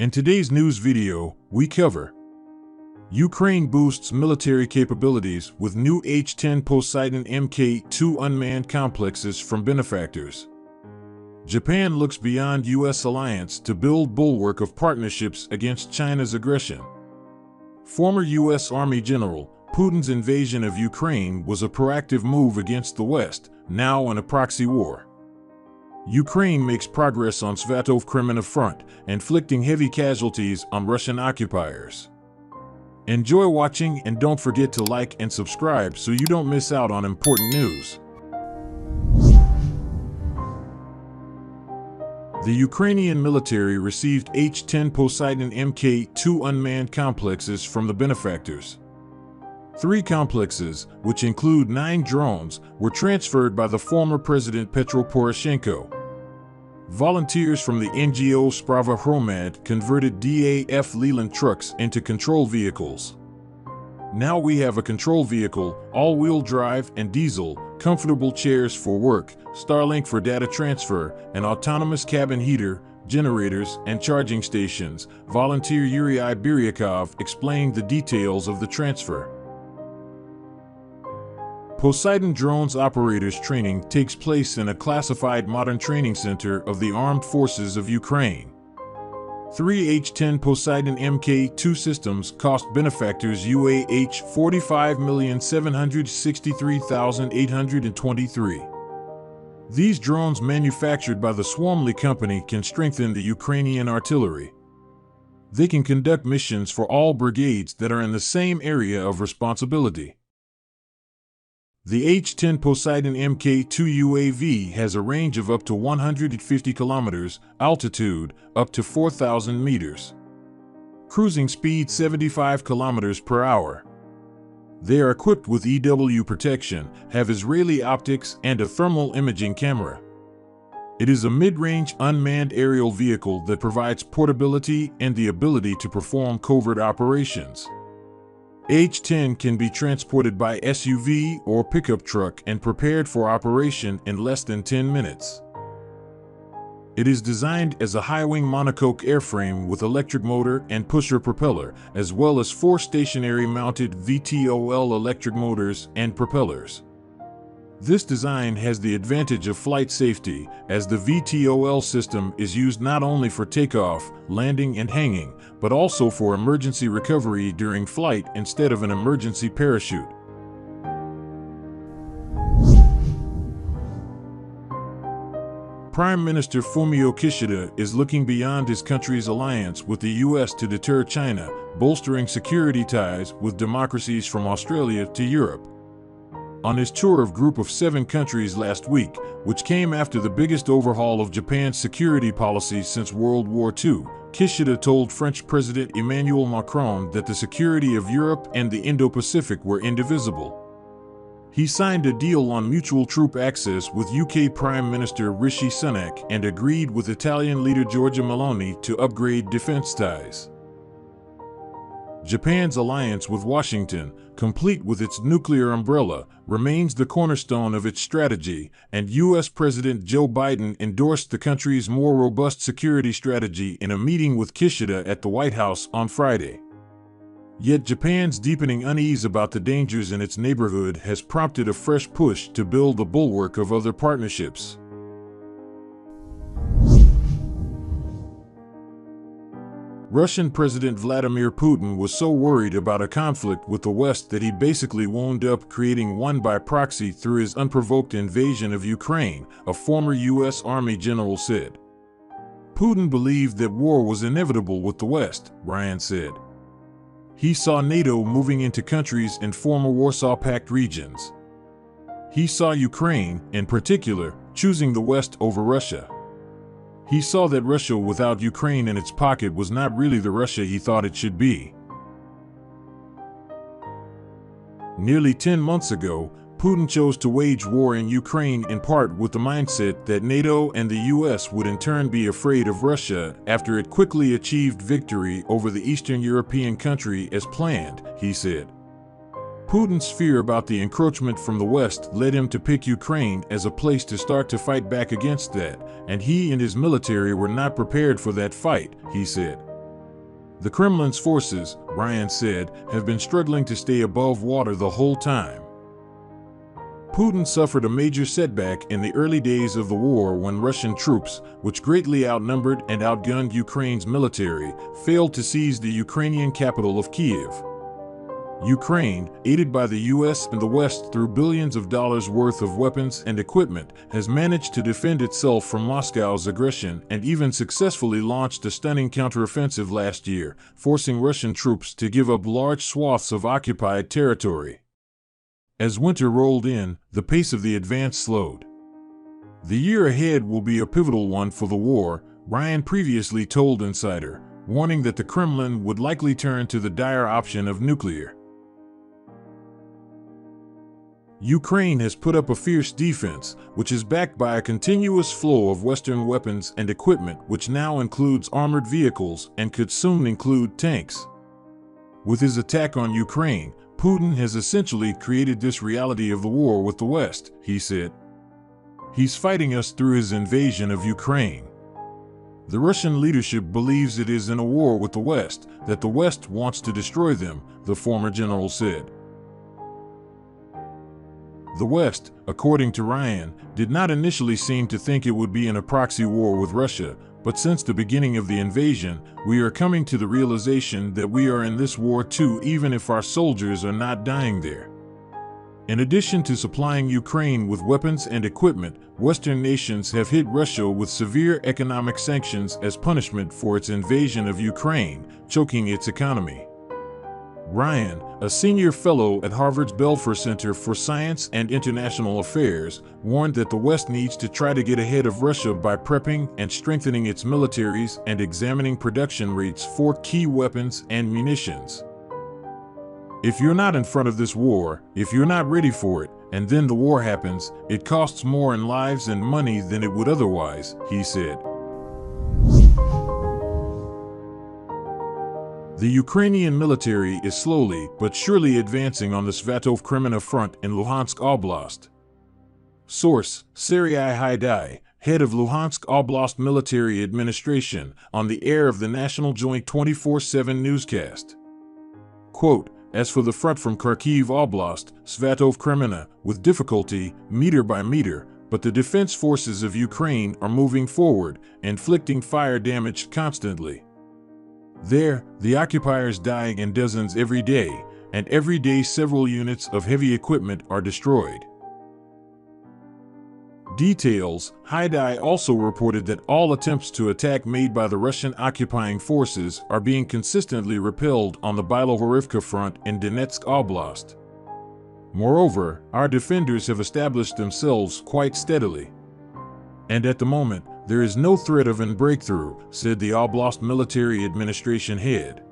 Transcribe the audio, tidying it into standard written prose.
In today's news video, we cover Ukraine boosts military capabilities with new H-10 Poseidon Mk-2 unmanned complexes from benefactors. Japan looks beyond U.S. alliance to build bulwark of partnerships against China's aggression. Former U.S. Army General, Putin's invasion of Ukraine was a proactive move against the West, now in a proxy war. Ukraine makes progress on Svatov-Kremenna front, inflicting heavy casualties on Russian occupiers. Enjoy watching and don't forget to like and subscribe so you don't miss out on important news. The Ukrainian military received H-10 Poseidon Mk-2 unmanned complexes from the benefactors. 3 complexes, which include 9 drones, were transferred by the former President Petro Poroshenko. Volunteers from the NGO Sprava Hromad converted DAF Leland trucks into control vehicles. Now we have a control vehicle, all-wheel drive and diesel, comfortable chairs for work, Starlink for data transfer, an autonomous cabin heater, generators, and charging stations. Volunteer Yuri Iberyakov explained the details of the transfer. Poseidon drones operators training takes place in a classified modern training center of the Armed Forces of Ukraine. 3 H-10 Poseidon Mk-2 systems cost benefactors UAH $45,763,823. These drones manufactured by the Swarmly company can strengthen the Ukrainian artillery. They can conduct missions for all brigades that are in the same area of responsibility. The H-10 Poseidon Mk-2 UAV has a range of up to 150 kilometers, altitude up to 4,000 meters. Cruising speed 75 kilometers per hour. They are equipped with EW protection, have Israeli optics, and a thermal imaging camera. It is a mid-range unmanned aerial vehicle that provides portability and the ability to perform covert operations. H-10 can be transported by SUV or pickup truck and prepared for operation in less than 10 minutes. It is designed as a high-wing monocoque airframe with electric motor and pusher propeller, as well as 4 stationary mounted VTOL electric motors and propellers. This design has the advantage of flight safety, as the VTOL system is used not only for takeoff, landing, and hanging, but also for emergency recovery during flight instead of an emergency parachute. Prime Minister Fumio Kishida is looking beyond his country's alliance with the U.S. to deter China, bolstering security ties with democracies from Australia to Europe. On his tour of Group of 7 countries last week, which came after the biggest overhaul of Japan's security policy since World War II, Kishida told French President Emmanuel Macron that the security of Europe and the Indo-Pacific were indivisible. He signed a deal on mutual troop access with UK Prime Minister Rishi Sunak and agreed with Italian leader Giorgia Meloni to upgrade defense ties. Japan's alliance with Washington, complete with its nuclear umbrella, remains the cornerstone of its strategy, and U.S. President Joe Biden endorsed the country's more robust security strategy in a meeting with Kishida at the White House on Friday. Yet Japan's deepening unease about the dangers in its neighborhood has prompted a fresh push to build the bulwark of other partnerships. Russian President Vladimir Putin was so worried about a conflict with the West that he basically wound up creating one by proxy through his unprovoked invasion of Ukraine, a former U.S. Army general said. Putin believed that war was inevitable with the West, Ryan said. He saw NATO moving into countries in former Warsaw Pact regions. He saw Ukraine, in particular, choosing the West over Russia. He saw that Russia without Ukraine in its pocket was not really the Russia he thought it should be. Nearly 10 months ago, Putin chose to wage war in Ukraine in part with the mindset that NATO and the US would in turn be afraid of Russia after it quickly achieved victory over the Eastern European country as planned, he said. Putin's fear about the encroachment from the West led him to pick Ukraine as a place to start to fight back against that, and he and his military were not prepared for that fight, he said. The Kremlin's forces, Ryan said, have been struggling to stay above water the whole time. Putin suffered a major setback in the early days of the war when Russian troops, which greatly outnumbered and outgunned Ukraine's military, failed to seize the Ukrainian capital of Kiev. Ukraine, aided by the US and the West through billions of dollars worth of weapons and equipment, has managed to defend itself from Moscow's aggression and even successfully launched a stunning counteroffensive last year, forcing Russian troops to give up large swaths of occupied territory. As winter rolled in, the pace of the advance slowed. The year ahead will be a pivotal one for the war, Ryan previously told Insider, warning that the Kremlin would likely turn to the dire option of nuclear. Ukraine has put up a fierce defense, which is backed by a continuous flow of Western weapons and equipment, which now includes armored vehicles and could soon include tanks. With his attack on Ukraine, Putin has essentially created this reality of the war with the West, he said. He's fighting us through his invasion of Ukraine. The Russian leadership believes it is in a war with the West, that the West wants to destroy them, the former general said. The West, according to Ryan, did not initially seem to think it would be in a proxy war with Russia, but since the beginning of the invasion, we are coming to the realization that we are in this war too, even if our soldiers are not dying there. In addition to supplying Ukraine with weapons and equipment, Western nations have hit Russia with severe economic sanctions as punishment for its invasion of Ukraine, choking its economy. Ryan, a senior fellow at Harvard's Belfer Center for Science and International Affairs, warned that the West needs to try to get ahead of Russia by prepping and strengthening its militaries and examining production rates for key weapons and munitions. If you're not in front of this war, if you're not ready for it, and then the war happens, it costs more in lives and money than it would otherwise, he said. The Ukrainian military is slowly but surely advancing on the Svatov-Kremina front in Luhansk Oblast. Source: Serhiy Haidai, head of Luhansk Oblast Military Administration, on the air of the National Joint 24/7 newscast. Quote, as for the front from Kharkiv Oblast, Svatov-Kremina, with difficulty, meter by meter, but the defense forces of Ukraine are moving forward, inflicting fire damage constantly. There, the occupiers dying in dozens every day, and every day several units of heavy equipment are destroyed. Details: Haidai also reported that all attempts to attack made by the Russian occupying forces are being consistently repelled on the Bilohorivka front in Donetsk Oblast. Moreover, our defenders have established themselves quite steadily. And at the moment, there is no threat of a breakthrough, said the Oblast Military Administration head.